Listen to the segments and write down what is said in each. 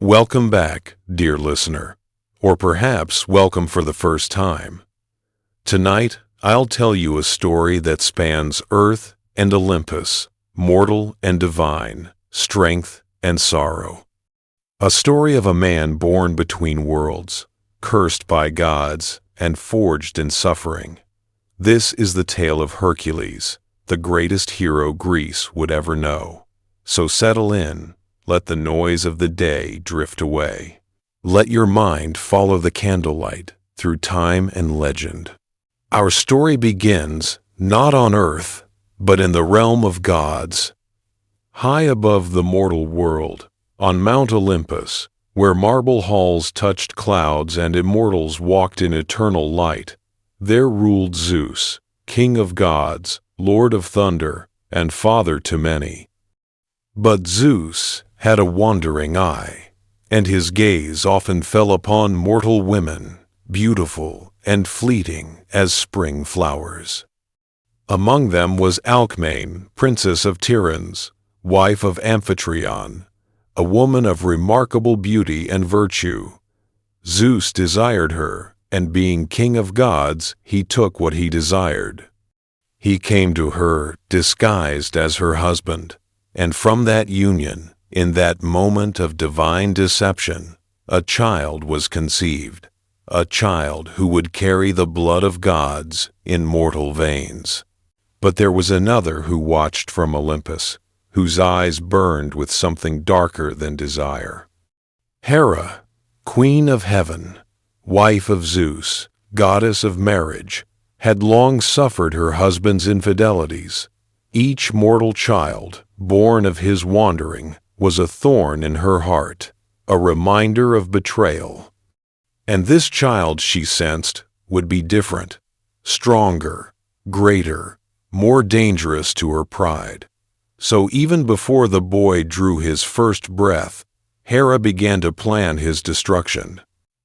Welcome back, dear listener, or perhaps welcome for the first time. Tonight, I'll tell you a story that spans Earth and Olympus, mortal and divine, strength and sorrow. A story of a man born between worlds, cursed by gods and forged in suffering. This is the tale of Hercules, the greatest hero Greece would ever know. So settle in. Let the noise of the day drift away. Let your mind follow the candlelight through time and legend. Our story begins not on earth, but in the realm of gods. High above the mortal world, on Mount Olympus, where marble halls touched clouds and immortals walked in eternal light, there ruled Zeus, king of gods, lord of thunder, and father to many. But Zeus had a wandering eye, and his gaze often fell upon mortal women, beautiful and fleeting as spring flowers. Among them was Alcmene, princess of Tiryns, wife of Amphitryon, a woman of remarkable beauty and virtue. Zeus desired her, and being king of gods, he took what he desired. He came to her disguised as her husband, and from that union, in that moment of divine deception, a child was conceived, a child who would carry the blood of gods in mortal veins. But there was another who watched from Olympus, whose eyes burned with something darker than desire. Hera, queen of heaven, wife of Zeus, goddess of marriage, had long suffered her husband's infidelities. Each mortal child, born of his wandering, was a thorn in her heart, a reminder of betrayal. And this child, she sensed, would be different, stronger, greater, more dangerous to her pride. So even before the boy drew his first breath, Hera began to plan his destruction.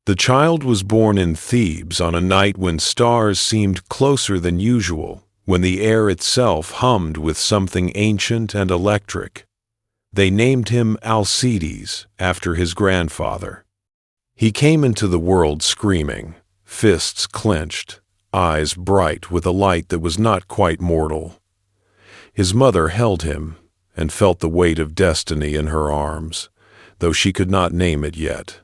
The child was born in Thebes on a night when stars seemed closer than usual, when the air itself hummed with something ancient and electric. They named him Alcides, after his grandfather. He came into the world screaming, fists clenched, eyes bright with a light that was not quite mortal. His mother held him and felt the weight of destiny in her arms, though she could not name it yet.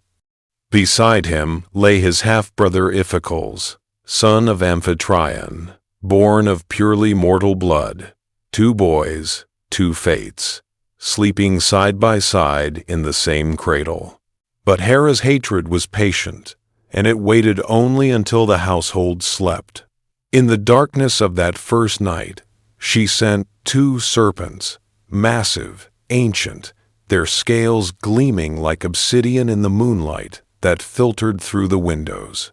Beside him lay his half-brother Iphicles, son of Amphitryon, born of purely mortal blood, 2 boys, 2 fates, sleeping side by side in the same cradle. But Hera's hatred was patient, and it waited only until the household slept. In the darkness of that first night, she sent 2 serpents, massive, ancient, their scales gleaming like obsidian in the moonlight that filtered through the windows.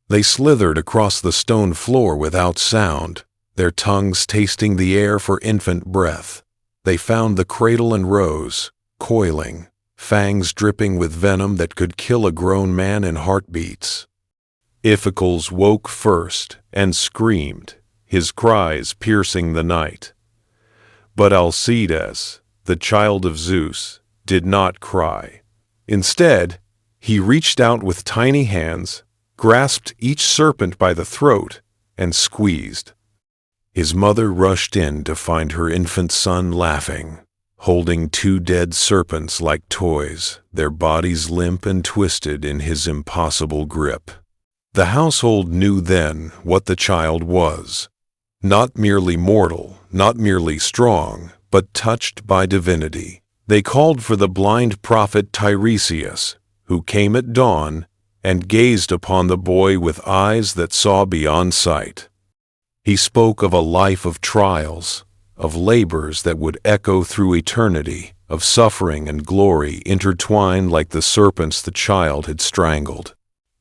They slithered across the stone floor without sound, their tongues tasting the air for infant breath. They found the cradle and rose, coiling, fangs dripping with venom that could kill a grown man in heartbeats. Iphicles woke first and screamed, his cries piercing the night. But Alcides, the child of Zeus, did not cry. Instead, he reached out with tiny hands, grasped each serpent by the throat, and squeezed. His mother rushed in to find her infant son laughing, holding 2 dead serpents like toys, their bodies limp and twisted in his impossible grip. The household knew then what the child was. Not merely mortal, not merely strong, but touched by divinity. They called for the blind prophet Tiresias, who came at dawn and gazed upon the boy with eyes that saw beyond sight. He spoke of a life of trials, of labors that would echo through eternity, of suffering and glory intertwined like the serpents the child had strangled.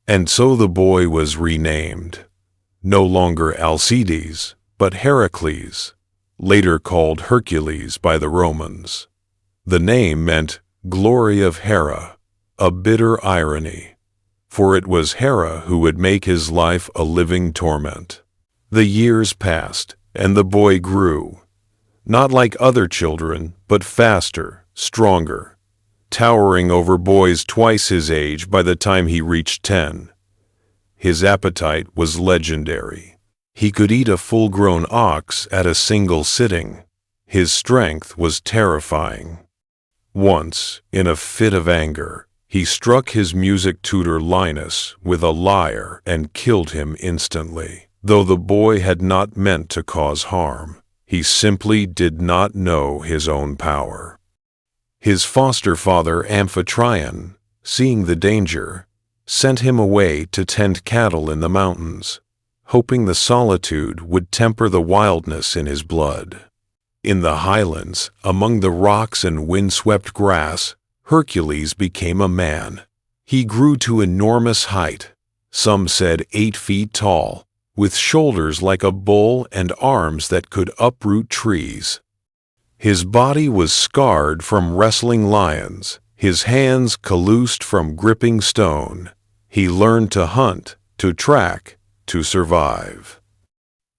And so the boy was renamed, no longer Alcides, but Heracles, later called Hercules by the Romans. The name meant glory of Hera, a bitter irony, for it was Hera who would make his life a living torment. The years passed, and the boy grew, not like other children, but faster, stronger. towering over boys twice his age by the time he reached 10. His appetite was legendary. He could eat a full-grown ox at a single sitting. His strength was terrifying. Once, in a fit of anger, he struck his music tutor Linus with a lyre and killed him instantly. Though the boy had not meant to cause harm, he simply did not know his own power. His foster father Amphitryon, seeing the danger, sent him away to tend cattle in the mountains, hoping the solitude would temper the wildness in his blood. In the highlands, among the rocks and windswept grass, Hercules became a man. He grew to enormous height, some said 8 feet tall, with shoulders like a bull and arms that could uproot trees. His body was scarred from wrestling lions, his hands calloused from gripping stone. He learned to hunt, to track, to survive.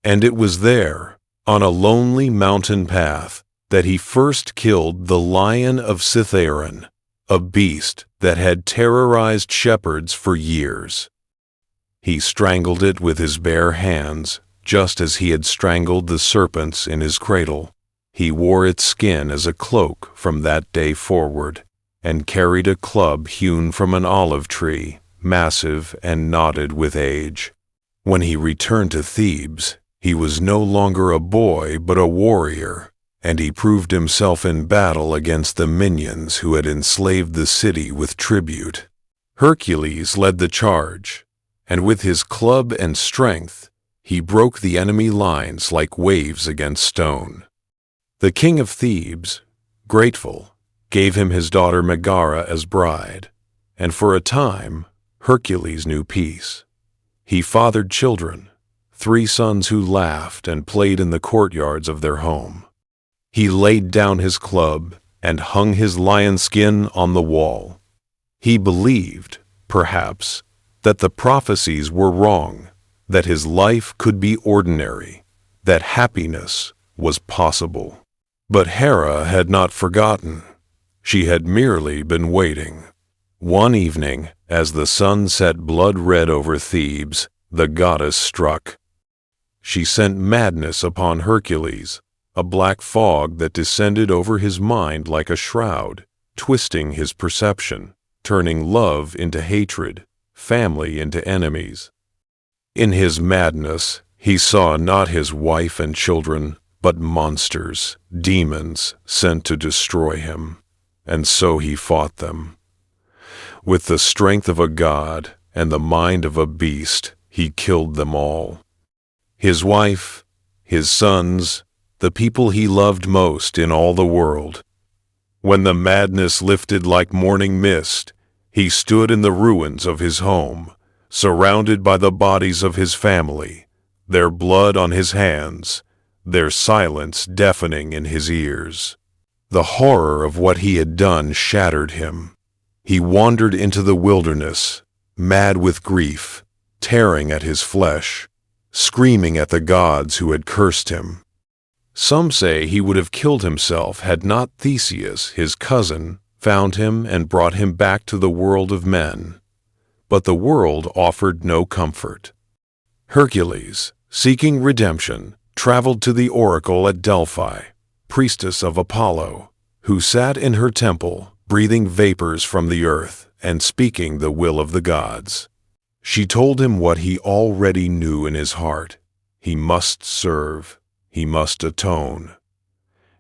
And it was there, on a lonely mountain path, that he first killed the lion of Cithaeron, a beast that had terrorized shepherds for years. He strangled it with his bare hands, just as he had strangled the serpents in his cradle. He wore its skin as a cloak from that day forward, and carried a club hewn from an olive tree, massive and knotted with age. When he returned to Thebes, he was no longer a boy but a warrior, and he proved himself in battle against the minions who had enslaved the city with tribute. Hercules led the charge, and with his club and strength, he broke the enemy lines like waves against stone. The king of Thebes, grateful, gave him his daughter Megara as bride, and for a time Hercules knew peace. He fathered children, 3 sons who laughed and played in the courtyards of their home. He laid down his club and hung his lion skin on the wall. He believed, perhaps, that the prophecies were wrong, that his life could be ordinary, that happiness was possible. But Hera had not forgotten. She had merely been waiting. One evening, as the sun set blood-red over Thebes, the goddess struck. She sent madness upon Hercules, a black fog that descended over his mind like a shroud, twisting his perception, turning love into hatred, family into enemies. In his madness, he saw not his wife and children, but monsters, demons, sent to destroy him, and so he fought them. With the strength of a god and the mind of a beast, he killed them all. His wife, his sons, the people he loved most in all the world. When the madness lifted like morning mist, he stood in the ruins of his home, surrounded by the bodies of his family, their blood on his hands, their silence deafening in his ears. The horror of what he had done shattered him. He wandered into the wilderness, mad with grief, tearing at his flesh, screaming at the gods who had cursed him. Some say he would have killed himself had not Theseus, his cousin, found him and brought him back to the world of men. But the world offered no comfort. Hercules, seeking redemption, traveled to the oracle at Delphi, priestess of Apollo, who sat in her temple, breathing vapors from the earth and speaking the will of the gods. She told him what he already knew in his heart. He must serve, he must atone.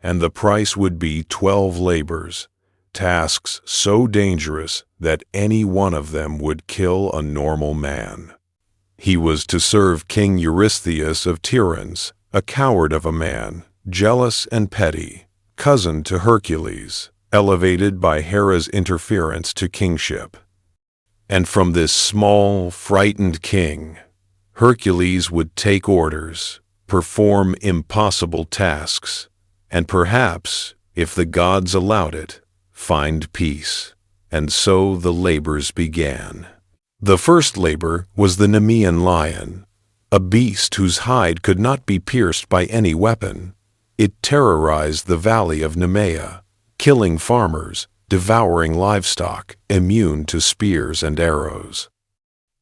And the price would be 12 labors, tasks so dangerous that any one of them would kill a normal man. He was to serve King Eurystheus of Tiryns, a coward of a man, jealous and petty, cousin to Hercules, elevated by Hera's interference to kingship. And from this small, frightened king, Hercules would take orders, perform impossible tasks, and perhaps, if the gods allowed it, find peace. And so the labors began. The first labor was the Nemean lion, a beast whose hide could not be pierced by any weapon. It terrorized the valley of Nemea, killing farmers, devouring livestock, immune to spears and arrows.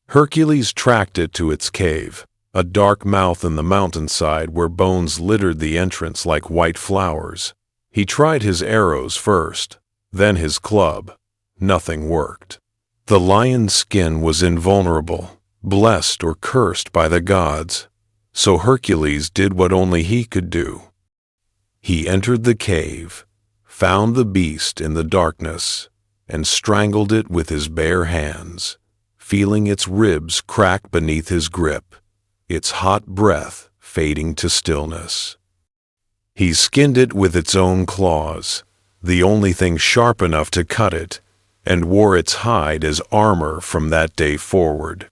Hercules tracked it to its cave, a dark mouth in the mountainside where bones littered the entrance like white flowers. He tried his arrows first, then his club. Nothing worked. The lion's skin was invulnerable, blessed or cursed by the gods, so Hercules did what only he could do. He entered the cave, found the beast in the darkness, and strangled it with his bare hands, feeling its ribs crack beneath his grip, its hot breath fading to stillness. He skinned it with its own claws, the only thing sharp enough to cut it, and wore its hide as armor from that day forward.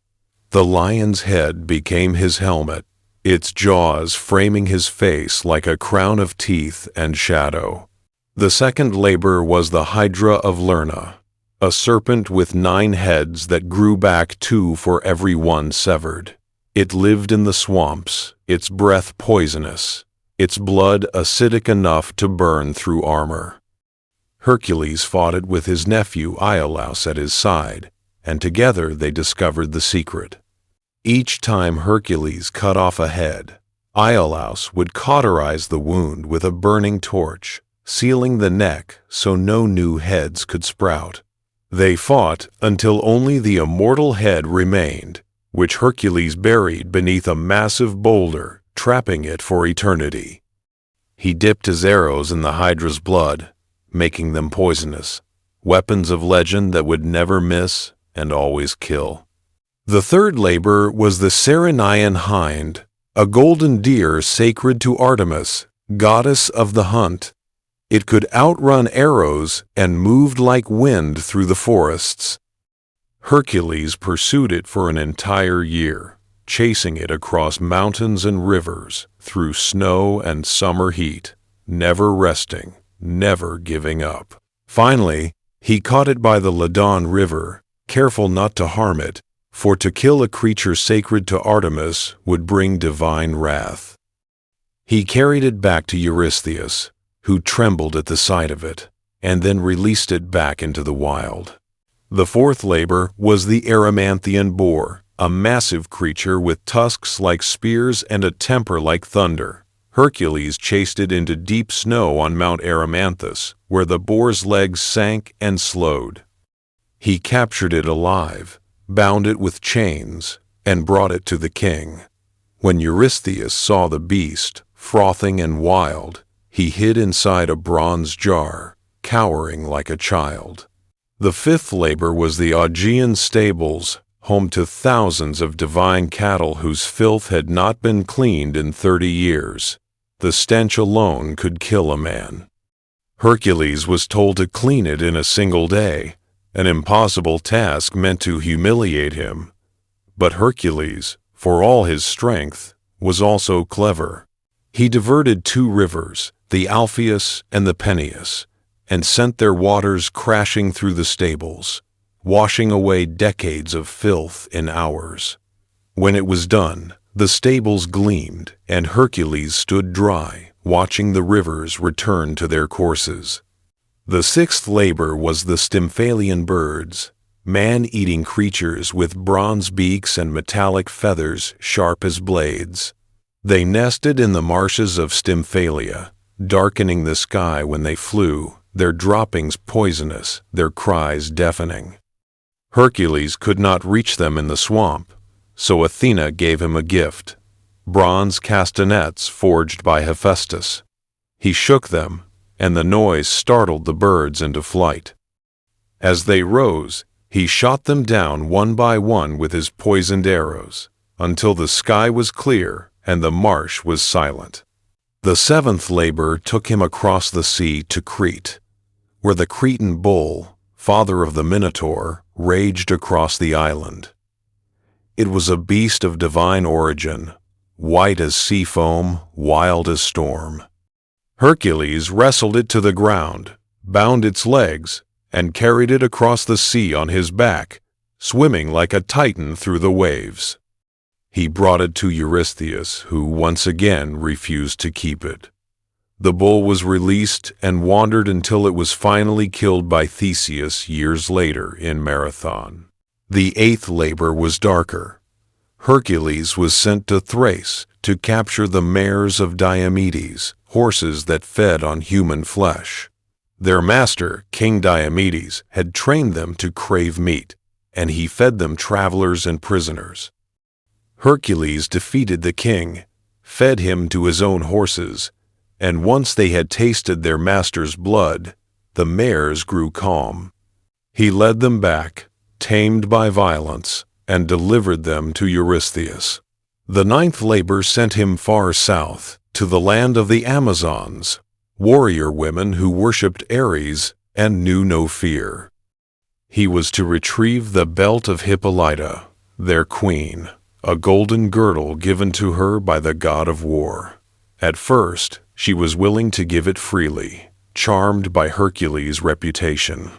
The lion's head became his helmet, its jaws framing his face like a crown of teeth and shadow. The second labor was the Hydra of Lerna, a serpent with 9 heads that grew back 2 for every one severed. It lived in the swamps, its breath poisonous, its blood acidic enough to burn through armor. Hercules fought it with his nephew Iolaus at his side, and together they discovered the secret. Each time Hercules cut off a head, Iolaus would cauterize the wound with a burning torch, sealing the neck so no new heads could sprout. They fought until only the immortal head remained, which Hercules buried beneath a massive boulder, trapping it for eternity. He dipped his arrows in the Hydra's blood, making them poisonous, weapons of legend that would never miss and always kill. The third labor was the Ceryneian hind, a golden deer sacred to Artemis, goddess of the hunt. It could outrun arrows and moved like wind through the forests. Hercules pursued it for an entire year, chasing it across mountains and rivers, through snow and summer heat, never resting, never giving up. Finally, he caught it by the Ladon River, careful not to harm it, for to kill a creature sacred to Artemis would bring divine wrath. He carried it back to Eurystheus, who trembled at the sight of it, and then released it back into the wild. The fourth labor was the Erymanthian boar, a massive creature with tusks like spears and a temper like thunder. Hercules chased it into deep snow on Mount Erymanthus, where the boar's legs sank and slowed. He captured it alive, bound it with chains, and brought it to the king. When Eurystheus saw the beast, frothing and wild, he hid inside a bronze jar, cowering like a child. The fifth labor was the Augean stables, home to thousands of divine cattle whose filth had not been cleaned in 30 years. The stench alone could kill a man. Hercules was told to clean it in a single day, an impossible task meant to humiliate him. But Hercules, for all his strength, was also clever. He diverted 2 rivers, the Alpheus and the Peneus, and sent their waters crashing through the stables, washing away decades of filth in hours. When it was done, the stables gleamed, and Hercules stood dry, watching the rivers return to their courses. The sixth labor was the Stymphalian birds, man-eating creatures with bronze beaks and metallic feathers sharp as blades. They nested in the marshes of Stymphalia, darkening the sky when they flew, their droppings poisonous, their cries deafening. Hercules could not reach them in the swamp, so Athena gave him a gift, bronze castanets forged by Hephaestus. He shook them, and the noise startled the birds into flight. As they rose, he shot them down one by one with his poisoned arrows, until the sky was clear and the marsh was silent. The seventh labor took him across the sea to Crete, where the Cretan bull, father of the Minotaur, raged across the island. It was a beast of divine origin, white as sea foam, wild as storm. Hercules wrestled it to the ground, bound its legs, and carried it across the sea on his back, swimming like a titan through the waves. He brought it to Eurystheus, who once again refused to keep it. The bull was released and wandered until it was finally killed by Theseus years later in Marathon. The eighth labor was darker. Hercules was sent to Thrace to capture the mares of Diomedes, horses that fed on human flesh. Their master, King Diomedes, had trained them to crave meat, and he fed them travelers and prisoners. Hercules defeated the king, fed him to his own horses, and once they had tasted their master's blood, the mares grew calm. He led them back, tamed by violence, and delivered them to Eurystheus. The ninth labor sent him far south, to the land of the Amazons, warrior women who worshipped Ares and knew no fear. He was to retrieve the belt of Hippolyta, their queen, a golden girdle given to her by the god of war. At first, she was willing to give it freely, charmed by Hercules' reputation.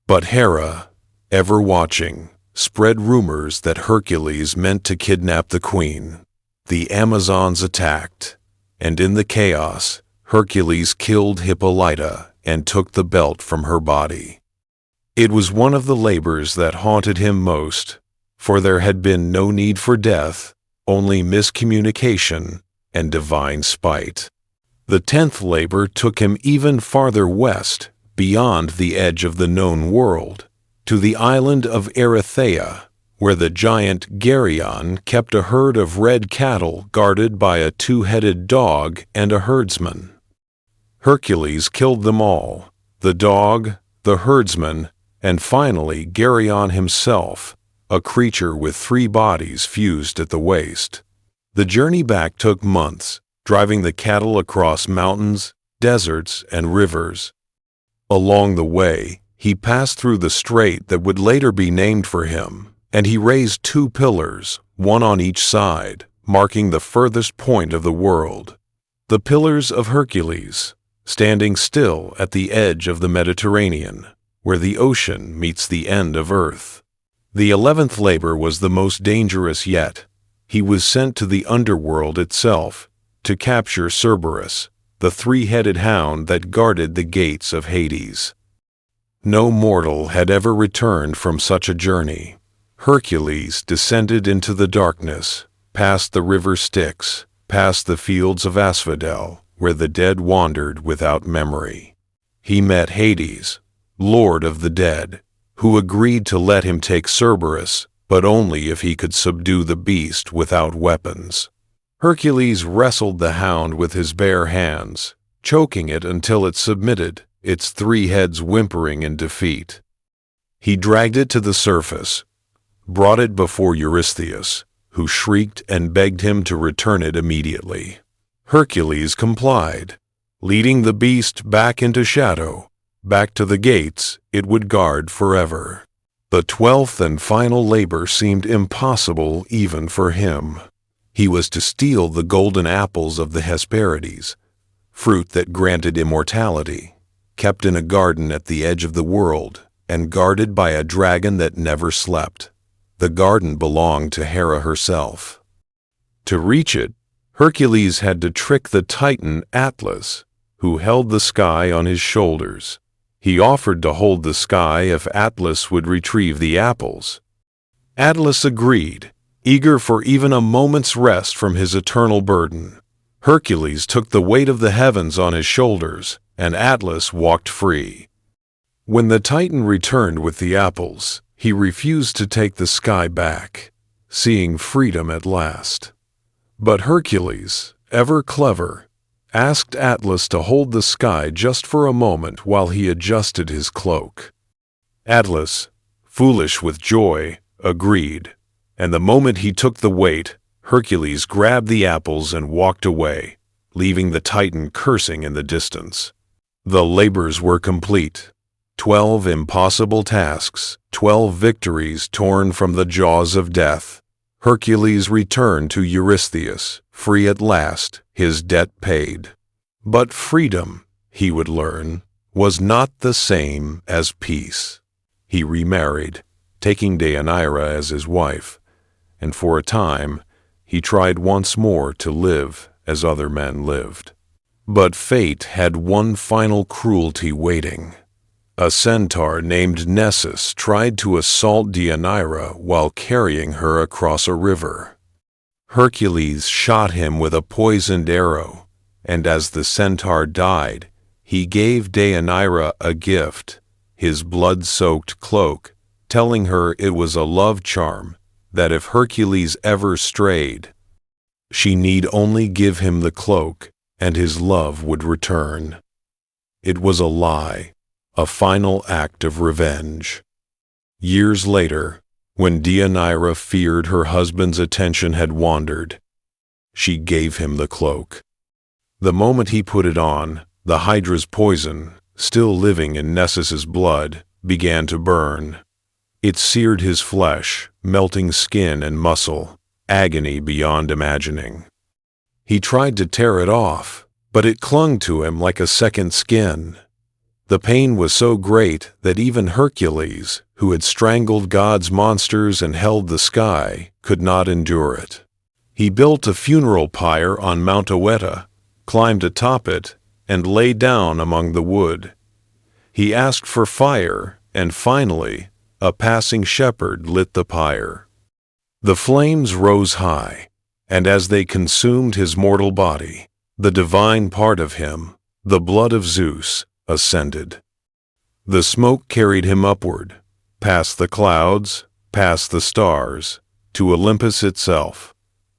But Hera, ever watching, spread rumors that Hercules meant to kidnap the queen. The Amazons attacked, and in the chaos, Hercules killed Hippolyta and took the belt from her body. It was one of the labors that haunted him most, for there had been no need for death, only miscommunication and divine spite. The 10th labor took him even farther west, beyond the edge of the known world, to the island of Erythea, where the giant Geryon kept a herd of red cattle guarded by a two-headed dog and a herdsman. Hercules killed them all, the dog, the herdsman, and finally Geryon himself, a creature with 3 bodies fused at the waist. The journey back took months, driving the cattle across mountains, deserts, and rivers. Along the way, he passed through the strait that would later be named for him, and he raised 2 pillars, one on each side, marking the furthest point of the world. The Pillars of Hercules, standing still at the edge of the Mediterranean, where the ocean meets the end of Earth. The 11th labor was the most dangerous yet. He was sent to the underworld itself to capture Cerberus, the 3-headed hound that guarded the gates of Hades. No mortal had ever returned from such a journey. Hercules descended into the darkness, past the river Styx, past the fields of Asphodel, where the dead wandered without memory. He met Hades, Lord of the Dead, who agreed to let him take Cerberus, but only if he could subdue the beast without weapons. Hercules wrestled the hound with his bare hands, choking it until it submitted, its 3 heads whimpering in defeat. He dragged it to the surface, brought it before Eurystheus, who shrieked and begged him to return it immediately. Hercules complied, leading the beast back into shadow, back to the gates it would guard forever. The 12th and final labor seemed impossible even for him. He was to steal the golden apples of the Hesperides, fruit that granted immortality, kept in a garden at the edge of the world, and guarded by a dragon that never slept. The garden belonged to Hera herself. To reach it, Hercules had to trick the Titan Atlas, who held the sky on his shoulders. He offered to hold the sky if Atlas would retrieve the apples. Atlas agreed, eager for even a moment's rest from his eternal burden. Hercules took the weight of the heavens on his shoulders, and Atlas walked free. When the Titan returned with the apples, he refused to take the sky back, seeing freedom at last. But Hercules, ever clever, asked Atlas to hold the sky just for a moment while he adjusted his cloak. Atlas, foolish with joy, agreed, and the moment he took the weight, Hercules grabbed the apples and walked away, leaving the Titan cursing in the distance. The labors were complete. 12 impossible tasks, 12 victories torn from the jaws of death. Hercules returned to Eurystheus, free at last, his debt paid. But freedom, he would learn, was not the same as peace. He remarried, taking Deianira as his wife, and for a time he tried once more to live as other men lived. But fate had one final cruelty waiting. A centaur named Nessus tried to assault Deianira while carrying her across a river. Hercules shot him with a poisoned arrow, and as the centaur died, he gave Deianira a gift, his blood-soaked cloak, telling her it was a love charm, that if Hercules ever strayed, she need only give him the cloak, and his love would return. It was a lie, a final act of revenge. Years later, when Deianira feared her husband's attention had wandered, she gave him the cloak. The moment he put it on, the Hydra's poison, still living in Nessus's blood, began to burn. It seared his flesh, melting skin and muscle, agony beyond imagining. He tried to tear it off, but it clung to him like a second skin. The pain was so great that even Hercules, who had strangled God's monsters and held the sky, could not endure it. He built a funeral pyre on Mount Oeta, climbed atop it, and lay down among the wood. He asked for fire, and finally, a passing shepherd lit the pyre. The flames rose high, and as they consumed his mortal body, the divine part of him, the blood of Zeus, ascended. The smoke carried him upward, past the clouds, past the stars, to Olympus itself.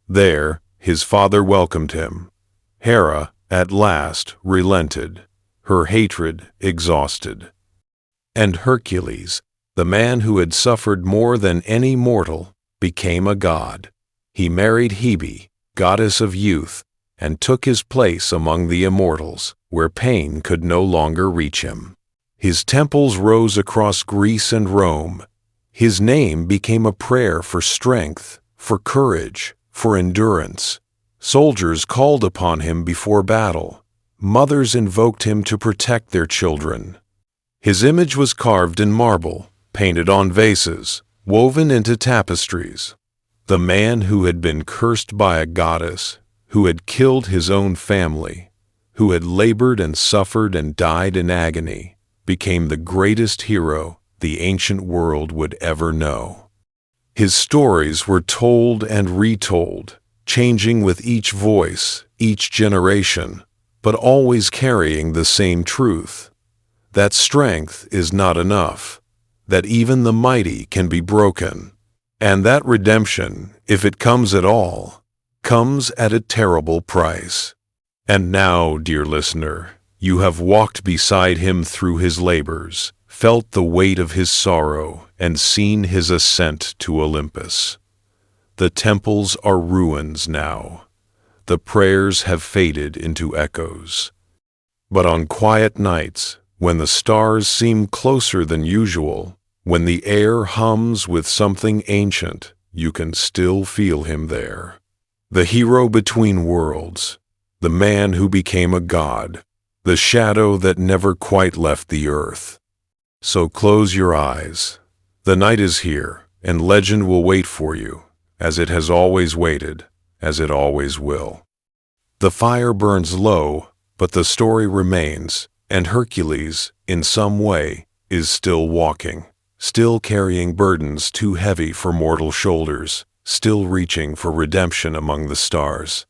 There, his father welcomed him. Hera, at last, relented, her hatred exhausted. And Hercules, the man who had suffered more than any mortal, became a god. He married Hebe, goddess of youth, and took his place among the immortals, where pain could no longer reach him. His temples rose across Greece and Rome. His name became a prayer for strength, for courage, for endurance. Soldiers called upon him before battle. Mothers invoked him to protect their children. His image was carved in marble, painted on vases, woven into tapestries. The man who had been cursed by a goddess, who had killed his own family, who had labored and suffered and died in agony, became the greatest hero the ancient world would ever know. His stories were told and retold, changing with each voice, each generation, but always carrying the same truth: that strength is not enough, that even the mighty can be broken, and that redemption, if it comes at all, comes at a terrible price. And now, dear listener, you have walked beside him through his labors, felt the weight of his sorrow, and seen his ascent to Olympus. The temples are ruins now. The prayers have faded into echoes. But on quiet nights, when the stars seem closer than usual, when the air hums with something ancient, you can still feel him there. The hero between worlds, the man who became a god, the shadow that never quite left the earth. So close your eyes. The night is here, and legend will wait for you, as it has always waited, as it always will. The fire burns low, but the story remains, and Hercules, in some way, is still walking, still carrying burdens too heavy for mortal shoulders, still reaching for redemption among the stars.